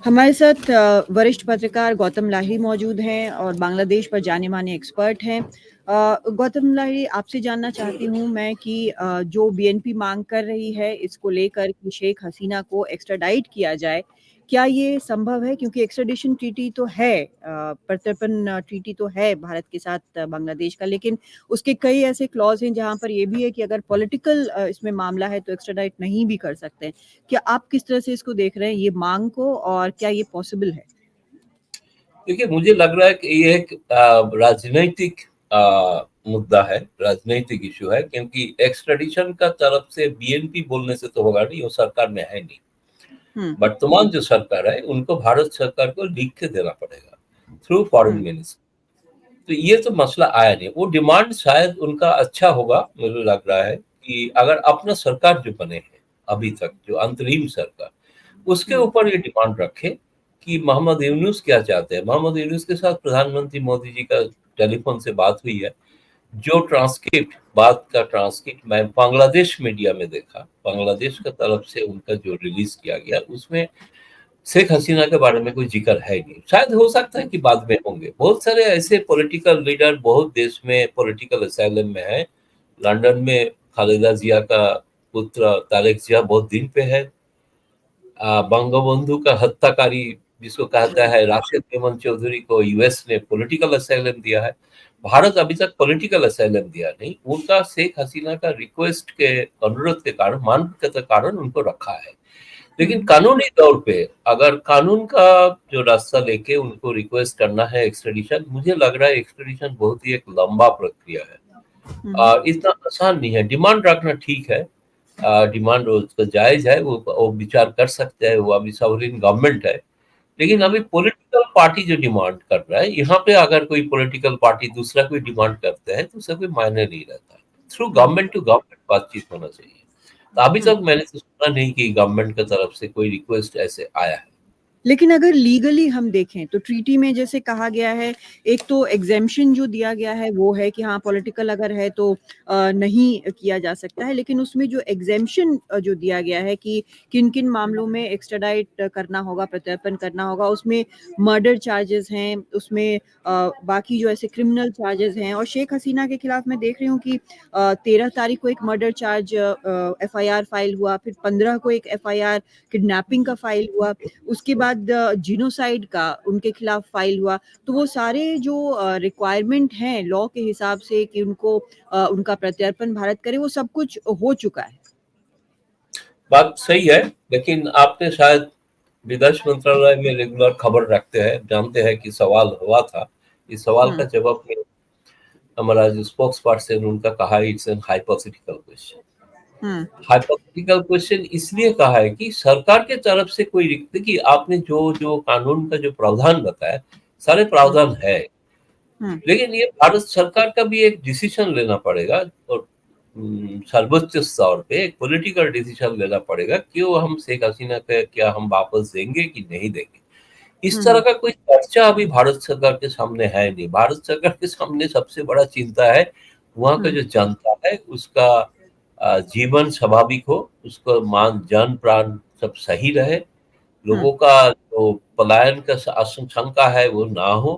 हमारे साथ वरिष्ठ पत्रकार गौतम लाहिड़ी मौजूद हैं और बांग्लादेश पर जाने-माने एक्सपर्ट हैं। गौतम लाहिड़ी, आपसे जानना चाहती हूँ मैं कि जो बीएनपी माँग कर रही है इसको लेकर कि शेख हसीना को एक्स्ट्राडाइट किया जाए, क्या ये संभव है? क्योंकि एक्स्ट्राडिशन ट्रीटी तो है, प्रत्यर्पण ट्रीटी तो है भारत के साथ बांग्लादेश का, लेकिन उसके कई ऐसे क्लॉज़ हैं जहाँ पर ये भी है कि अगर पॉलिटिकल इसमें मामला है तो एक्स्ट्राडाइट नहीं भी कर सकते हैं। क्या आप किस तरह से इसको देख रहे हैं ये माँग को, और क्या ये पॉसिबल है? देखिए, मुझे लग रहा है कि ये एक राजनैतिक मुद्दा है, राजनैतिक इश्यू है, क्योंकि एक्स्ट्रेडिशन का तरफ से बीएनपी बोलने से तो होगा नहीं, वो सरकार में है नहीं। हुँ, वर्तमान जो सरकार है, उनको भारत सरकार को लिख के देना पड़ेगा थ्रू फॉरेन हुँ, मिनिस्टर। तो ये तो मसला आया नहीं। वो डिमांड शायद उनका अच्छा होगा, मुझे लग रहा है कि अगर अपना सरकार जो बने हैं अभी तक, जो अंतरिम सरकार, उसके हुँ, ऊपर ये डिमांड रखे कि मोहम्मद यूनुस क्या चाहते हैं। मोहम्मद यूनुस के साथ प्रधानमंत्री मोदी जी का टेलीफोन से बात हुई है। जो ट्रांसक्रिप्ट, बात का ट्रांसक्रिप्ट मैं बांग्लादेश मीडिया में देखा, बांग्लादेश का तरफ से उनका जो रिलीज किया गया, उसमें शेख हसीना के बारे में कोई जिक्र है नहीं। शायद हो सकता है कि बाद में होंगे। बहुत सारे ऐसे पॉलिटिकल लीडर बहुत देश में पॉलिटिकल असाइलम में है। लंदन में खालिदा जिया का पुत्र तारेक जिया बहुत दिन पे है। बंगबंधु का हत्याकारी जिसको कहता है राशिद मेमन चौधरी को यूएस ने पॉलिटिकल असाइलम दिया है। भारत अभी तक पॉलिटिकल असाइलम दिया नहीं। उनका शेख हसीना का रिक्वेस्ट के अनुरोध के कारण, मांग के कारण उनको रखा है। हुँ, लेकिन कानूनी तौर पे अगर कानून का जो रास्ता लेके उनको रिक्वेस्ट करना है एक्सट्रेडिशन, मुझे लग रहा है एक्सट्रेडिशन बहुत ही एक लंबा प्रक्रिया है। हुँ, इतना आसान नहीं है। डिमांड रखना ठीक है, डिमांड उसका जायज है, वो विचार कर सकते हैं, वो अभी सॉवरेन गवर्नमेंट है। लेकिन हुँ, अभी पॉलिटिकल पार्टी जो डिमांड कर रहा है, यहाँ पे अगर कोई पॉलिटिकल पार्टी दूसरा कोई डिमांड करते हैं तो उसका कोई मायने नहीं रहता। थ्रू हुँ, गवर्नमेंट टू गवर्नमेंट बातचीत होना चाहिए। तो अभी हुँ। तक मैंने तो सुना नहीं कि गवर्नमेंट की तरफ से कोई रिक्वेस्ट ऐसे आया है। लेकिन अगर लीगली हम देखें तो ट्रीटी में जैसे कहा गया है, एक तो एग्ज़ेम्पशन जो दिया गया है वो है कि हाँ, पॉलिटिकल अगर है तो नहीं किया जा सकता है। लेकिन उसमें जो एग्ज़ेम्पशन जो दिया गया है कि किन-किन मामलों में एक्स्ट्राडाइट करना होगा, प्रत्यर्पण करना होगा, उसमें मर्डर चार्जेस हैं, उसमें बाकी जो ऐसे क्रिमिनल चार्जेस हैं, और शेख हसीना के खिलाफ मैं देख रही हूँ कि 13 तारीख को एक मर्डर चार्ज एफआईआर फाइल हुआ, फिर 15 को एक एफआईआर किडनैपिंग का फाइल हुआ, उसके बाद जिनोसाइड का उनके खिलाफ फाइल हुआ। तो वो सारे जो रिक्वायरमेंट हैं लॉ के हिसाब से कि उनको उनका प्रत्यर्पण भारत करे, वो सब कुछ हो चुका है। बात सही है, लेकिन आपने शायद विदेश मंत्रालय में रेगुलर खबर रखते हैं, जानते हैं कि सवाल हुआ था। इस सवाल हुँ, का जवाब में हमारा जो स्पोक्स पर्सन उनका कहा है, it's an hypothetical question. Hmm, hypothetical question इसलिए कहा है कि सरकार के तरफ से कोई देखिए, आपने जो जो कानून का जो प्रावधान बताया, सारे हुँ, प्रावधान है। हुँ, लेकिन ये भारत सरकार का भी एक डिसीजन लेना पड़ेगा, और सर्वोच्च स्तर पे एक पॉलिटिकल डिसीजन लेना पड़ेगा कि वो हम शेख हसीना का क्या हम वापस देंगे कि नहीं देंगे। इस हुँ, तरह हुँ, का कोई चर्चा अभी भारत सरकार के सामने है नहीं। भारत सरकार के सामने सबसे बड़ा चिंता है वहाँ का हुँ, जो जनता है उसका जीवन स्वाभाविक हो, उसका मान जान प्राण सब सही रहे, हुँ, लोगों का जो पलायन का आशंका है वो ना हो,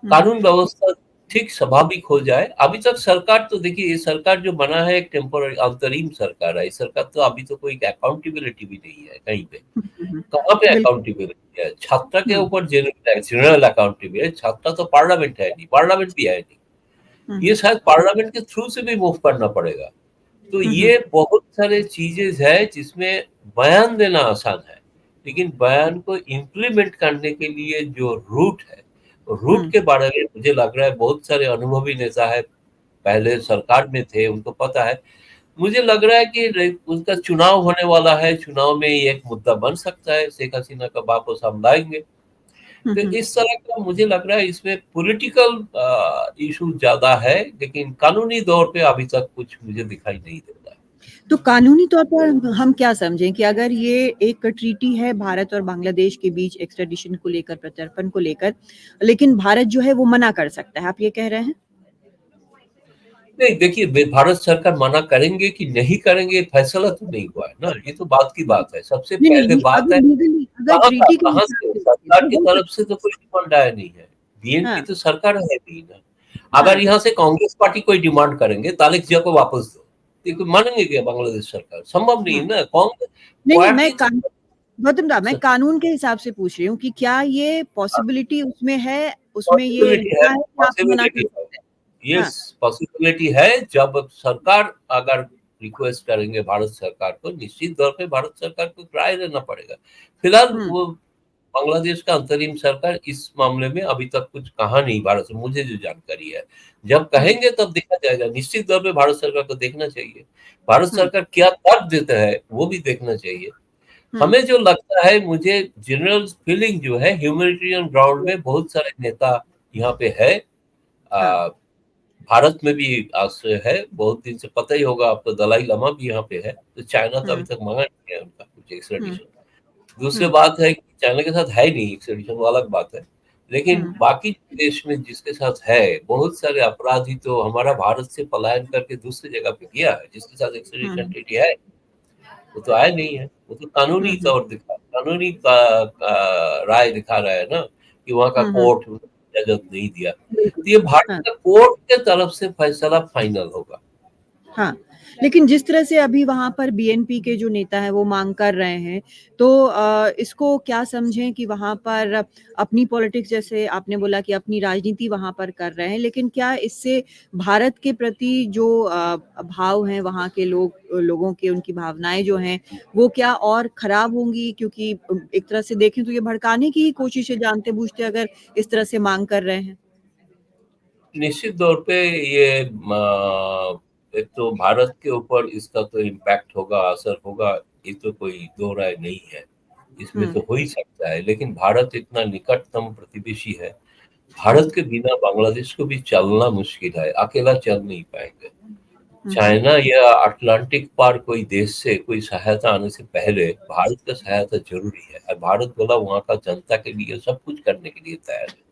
हुँ, कानून व्यवस्था ठीक स्वाभाविक हो जाए। अभी तक सरकार तो देखिए, ये सरकार जो बना है एक टेम्पोररी अंतरिम सरकार है। ये सरकार तो अभी तो कोई अकाउंटेबिलिटी भी नहीं है कहीं पे। हुँ, हुँ, हुँ, कहाँ पे बिल्कुल। अकाउंटेबिलिटी है? छात्रा के हुँ, ऊपर जनरल अकाउंटेबिलिटी है। छात्रा तो पार्लियामेंट है नहीं, पार्लियामेंट भी है नहीं। हुँ, ये हुँ, शायद पार्लियामेंट के थ्रू से भी मूव करना पड़ेगा। तो हुँ, हुँ, ये बहुत सारे चीजें है जिसमें बयान देना आसान है, लेकिन बयान को इम्प्लीमेंट करने के लिए जो रूट है, रूट हुँ, के बारे में मुझे लग रहा है बहुत सारे अनुभवी नेता है, पहले सरकार में थे, उनको पता है। मुझे लग रहा है कि उनका चुनाव होने वाला है, चुनाव में ये एक मुद्दा बन सकता है, शेख हसीना का वापस हम लाएंगे। हुँ, तो हुँ। इस तरह का मुझे लग रहा है इसमें पॉलिटिकल इशू ज्यादा है, लेकिन कानूनी तौर पे अभी तक कुछ मुझे दिखाई नहीं देता है। तो कानूनी तौर पर हम क्या समझें कि अगर ये एक ट्रीटी है भारत और बांग्लादेश के बीच एक्स्ट्राडिशन को लेकर, प्रत्यर्पण को लेकर, लेकिन भारत जो है वो मना कर सकता है, आप ये कह रहे हैं? नहीं, देखिए, भारत सरकार मना करेंगे कि नहीं करेंगे, फैसला तो नहीं हुआ है ना, ये तो बात की बात है। सबसे नहीं, नहीं, पहले नहीं, बात है। अगर ट्रीटी के कहाँ हिसाब से? से देखें सरकार तो की हो तरफ सकता से तो कोई डिमांड आया नहीं है। बीएनपी हाँ, तो सरकार है भी ना। अगर हाँ, यहाँ से कांग्रेस पार्टी कोई डिमांड करेंगे तालिक जिया को वापस दो, ये कोई मानेंगे क्या बांग्लादेश सरकार? संभव नहीं हाँ। है ना। कांग्रेस नहीं, मैं पार्टी तो गौतम दा, मैं कानून के हिसाब से पूछ रही हूँ कि क्या ये पॉसिबिलिटी उसमें है, उसमें ये पॉसिबिलिटी है, लिखा है कि आप मना कर पॉसिबिलिटी है। सकते हैं? हाँ, यस, पॉसिबिलिटी है। जब सरकार अगर रिक्वेस्ट करेंगे भारत सरकार को, निश्चित तौर पे भारत सरकार को राय देना पड़ेगा। फिलहाल हुँ, वो बांग्लादेश का अंतरिम सरकार इस मामले में अभी तक कुछ कहा नहीं भारत से, मुझे जो जानकारी है। जब हुँ, कहेंगे तब देखा जाएगा। निश्चित तौर पे भारत सरकार को देखना चाहिए। भारत हुँ, सरकार क्या तर्क देता है वो भी देखना चाहिए। हुँ, हमें जो लगता है, मुझे जनरल फीलिंग जो है, ह्यूमैनिटेरियन ग्राउंड में बहुत सारे नेता यहाँ पे है। हाँ, आ, भारत में भी आश्रय है। बहुत दिन से पता ही होगा आपको, दलाई लामा भी यहाँ पे है। तो चाइना तो अभी हुँ, तक मांगा नहीं है उनका कुछ हुँ, एक्स्ट्रेडिशन। दूसरी हुँ, बात है कि चाइना के साथ है नहीं एक्स्ट्रेडिशन, वो अलग बात है। लेकिन हुँ, बाकी देश में जिसके साथ है, बहुत सारे अपराधी तो हमारा भारत से पलायन करके दूसरी जगह पे गया है, जिसके साथ हुँ, एक्स्ट्रेडिशन ट्रीटी है। वो तो आया नहीं है। वो तो कानूनी हुँ, तौर दिखा, कानूनी राय दिखा रहा है ना, कि वहाँ का हुँ, हुँ, कोर्ट इजाजत नहीं दिया। बिल्कुल, तो ये भारत हाँ। का कोर्ट के तरफ से फैसला फाइनल होगा। हाँ, लेकिन जिस तरह से अभी वहाँ पर बीएनपी के जो नेता हैं वो माँग कर रहे हैं, तो इसको क्या समझें कि वहाँ पर अपनी पॉलिटिक्स, जैसे आपने बोला कि अपनी राजनीति वहाँ पर कर रहे हैं, लेकिन क्या इससे भारत के प्रति जो भाव हैं वहाँ के लोगों के, उनकी भावनाएँ जो हैं, वो क्या और खराब होंगी? क्योंकि एक तरह से देखें तो ये भड़काने की ही कोशिश है, जानते-बूझते अगर इस तरह से माँग कर रहे हैं। निश्चित तौर पे ये एक तो भारत के ऊपर इसका तो इम्पैक्ट होगा, असर होगा, ये तो कोई दो राय नहीं है। इसमें हुँ, तो हो ही सकता है। लेकिन भारत इतना निकटतम प्रतिवेशी है। हुँ, भारत के बिना बांग्लादेश को भी चलना मुश्किल है, अकेला चल नहीं पाएंगे। हुँ, हुँ, चाइना या अटलांटिक पार कोई देश से कोई सहायता आने से पहले भारत का सहायता जरूरी है। और भारत बोला वहाँ का जनता के लिए सब कुछ करने के लिए तैयार है।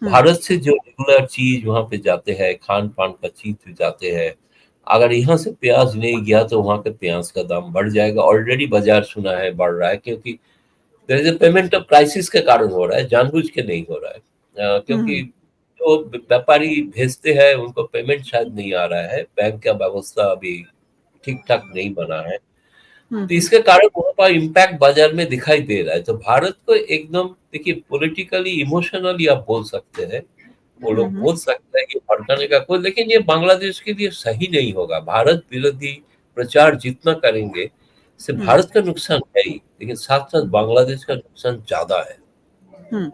हुँ, भारत से जो रेगुलर चीज वहाँ पे जाते हैं, खान पान का चीज जाते हैं, अगर यहाँ से प्याज नहीं गया तो वहाँ के प्याज का दाम बढ़ जाएगा। ऑलरेडी बाजार सुना है बढ़ रहा है, क्योंकि there is a payment of crisis के कारण हो रहा है, जानबूझ के नहीं हो रहा है। हुँ, क्योंकि हुँ, जो व्यापारी भेजते हैं उनको पेमेंट शायद नहीं आ रहा है, बैंक का व्यवस्था अभी ठीक ठाक नहीं बना है। हुँ, तो हुँ, इसके कारण वहाँ पर इम्पैक्ट बाजार में दिखाई दे रहा है। तो भारत को एकदम, देखिए, पॉलिटिकली इमोशनली आप बोल सकते हैं, वो हुँ, लोग हुँ, बोल सकते हैं कि भड़काने का कोई, लेकिन ये बांग्लादेश के लिए सही नहीं होगा। भारत विरोधी प्रचार जितना करेंगे इससे हुँ, भारत का नुकसान है ही, लेकिन साथ साथ बांग्लादेश का नुकसान ज्यादा है। हुँ।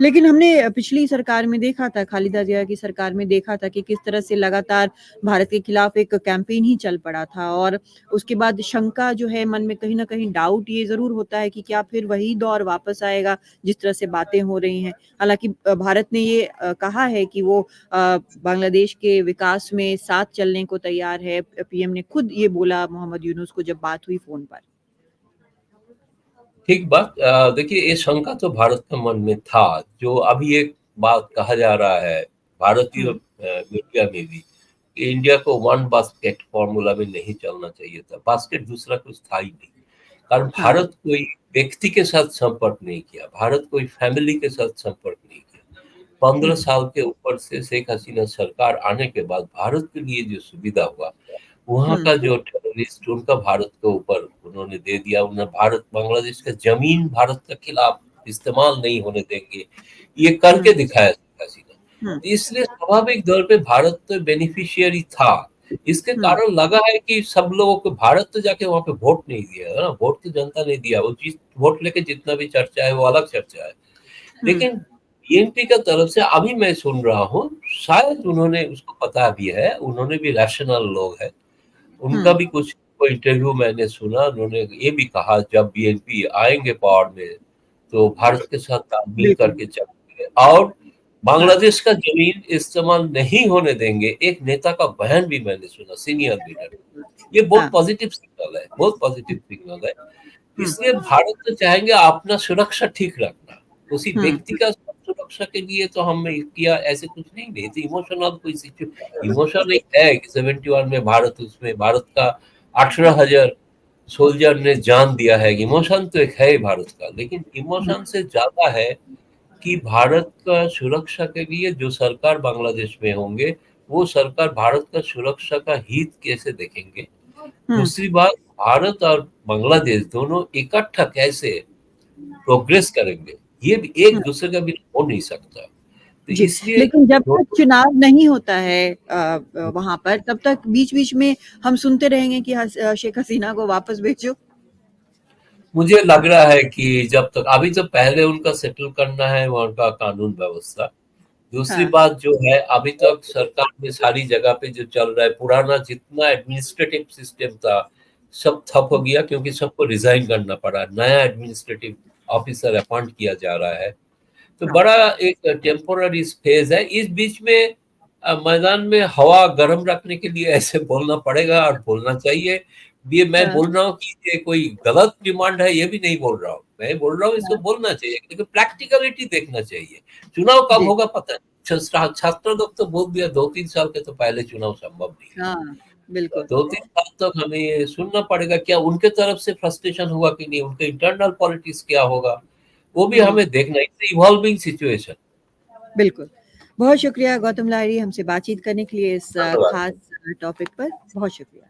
लेकिन हमने पिछली सरकार में देखा था, खालिदा जिया की सरकार में देखा था कि किस तरह से लगातार भारत के खिलाफ एक कैंपेन ही चल पड़ा था, और उसके बाद शंका जो है मन में, कहीं न कहीं डाउट ये ज़रूर होता है कि क्या फिर वही दौर वापस आएगा, जिस तरह से बातें हो रही हैं। हालाँकि भारत ने ये कहा है कि वो बांग्लादेश के विकास में साथ चलने को तैयार है। पीएम ने खुद ये बोला मोहम्मद यूनुस को जब बात हुई फ़ोन पर। ठीक बात। देखिए, ये शंका तो भारत के मन में था। जो अभी एक बात कहा जा रहा है भारतीय हुँ, मीडिया में भी, कि इंडिया को वन बास्केट फॉर्मूला में नहीं चलना चाहिए था। बास्केट दूसरा कुछ था ही नहीं। कारण हाँ। भारत कोई व्यक्ति के साथ संपर्क नहीं किया, भारत कोई फैमिली के साथ संपर्क नहीं किया। 15 हुँ, साल के ऊपर से शेख हसीना सरकार आने के बाद भारत के लिए जो सुविधा हुआ, वहाँ हुँ, का जो टेररिस्ट उनका भारत के ऊपर उन्होंने दे दिया। उन्हें भारत, बांग्लादेश का जमीन भारत के खिलाफ इस्तेमाल नहीं होने देंगे, ये हुँ, करके दिखाया शेख हसीना। हुँ, तो इसलिए स्वाभाविक तौर पे भारत तो बेनिफिशियरी था। इसके हुँ, कारण लगा है कि सब लोगों को, भारत तो जाके वहां पे वोट नहीं दिया है ना, वोट तो जनता ने दिया। वो जिस वोट लेके जितना भी चर्चा है वो अलग चर्चा है। हुँ, लेकिन बीएनपी का तरफ से अभी मैं सुन रहा हूँ, शायद उन्होंने, उसको पता भी है, उन्होंने भी रैशनल लोग है, उनका हुँ, भी कुछ कोई इंटरव्यू मैंने सुना, उन्होंने ये भी कहा जब बीएनपी आएंगे पावर में तो भारत के साथ तालमेल बिल्कुल, करके चलेंगे और हाँ, बांग्लादेश का जमीन इस्तेमाल नहीं होने देंगे। एक नेता का बयान भी मैंने सुना, सीनियर लीडर। ये बहुत हाँ, पॉजिटिव सिग्नल है, बहुत पॉजिटिव सिग्नल है। हुँ, इसलिए भारत तो चाहेंगे अपना सुरक्षा ठीक रखना। उसी हुँ, व्यक्ति का सुरक्षा के लिए तो हमने किया, ऐसे कुछ नहीं। नहीं तो इमोशनल कोई इमोशनल एक है कि 71 में भारत, उसमें भारत का 18,000 सोल्जर ने जान दिया है। इमोशन तो एक है ही भारत का, लेकिन इमोशन से ज्यादा है कि भारत का सुरक्षा के लिए जो सरकार बांग्लादेश में होंगे, वो सरकार भारत का सुरक्षा का हित कैसे देखेंगे। हुँ, दूसरी बात, भारत और बांग्लादेश दोनों इकट्ठा कैसे प्रोग्रेस करेंगे, ये भी एक हुँ। दूसरे का भी हो नहीं सकता। तो जी, इसलिए लेकिन जब तक दोनों, चुनाव नहीं होता है वहाँ पर, तब तक बीच-बीच में हम सुनते रहेंगे कि शेख हसीना को वापस भेजो। मुझे लग रहा है कि जब तक, अभी तो पहले उनका सेटल करना है वहाँ का कानून व्यवस्था। दूसरी हाँ, बात जो है, अभी तक सरकार में सारी जगह पे जो चल रहा है, पुराना जितना एडमिनिस्ट्रेटिव सिस्टम था सब ठप हो गया, क्योंकि सबको रिजाइन करना पड़ा। नया एडमिनिस्ट्रेटिव ऑफिसर अपॉइंट किया जा रहा है। तो हाँ, बड़ा एक टेम्पोररी फेज है। इस बीच में मैदान में हवा गर्म रखने के लिए ऐसे बोलना पड़ेगा और बोलना चाहिए। ये मैं हाँ, बोल रहा हूँ कि ये कोई गलत डिमांड है, ये भी नहीं बोल रहा हूँ। मैं बोल रहा हूँ इसको हाँ, बोलना चाहिए, लेकिन प्रैक्टिकलिटी देखना चाहिए। चुनाव कब जी, होगा पता नहीं। छात्र लोग तो बोल दिया 2-3 साल के तो पहले चुनाव संभव नहीं है। हाँ, बिल्कुल, 2-3 साल तक हमें ये सुनना पड़ेगा, क्या उनके तरफ से फ्रस्ट्रेशन हुआ कि नहीं, उनके इंटरनल पॉलिटिक्स क्या होगा, वो भी हुँ, हमें देखना। It's evolving situation. बिल्कुल। बहुत शुक्रिया गौतम लाहिड़ी हमसे बातचीत करने के लिए इस धन्यवाद। खास टॉपिक पर, बहुत शुक्रिया।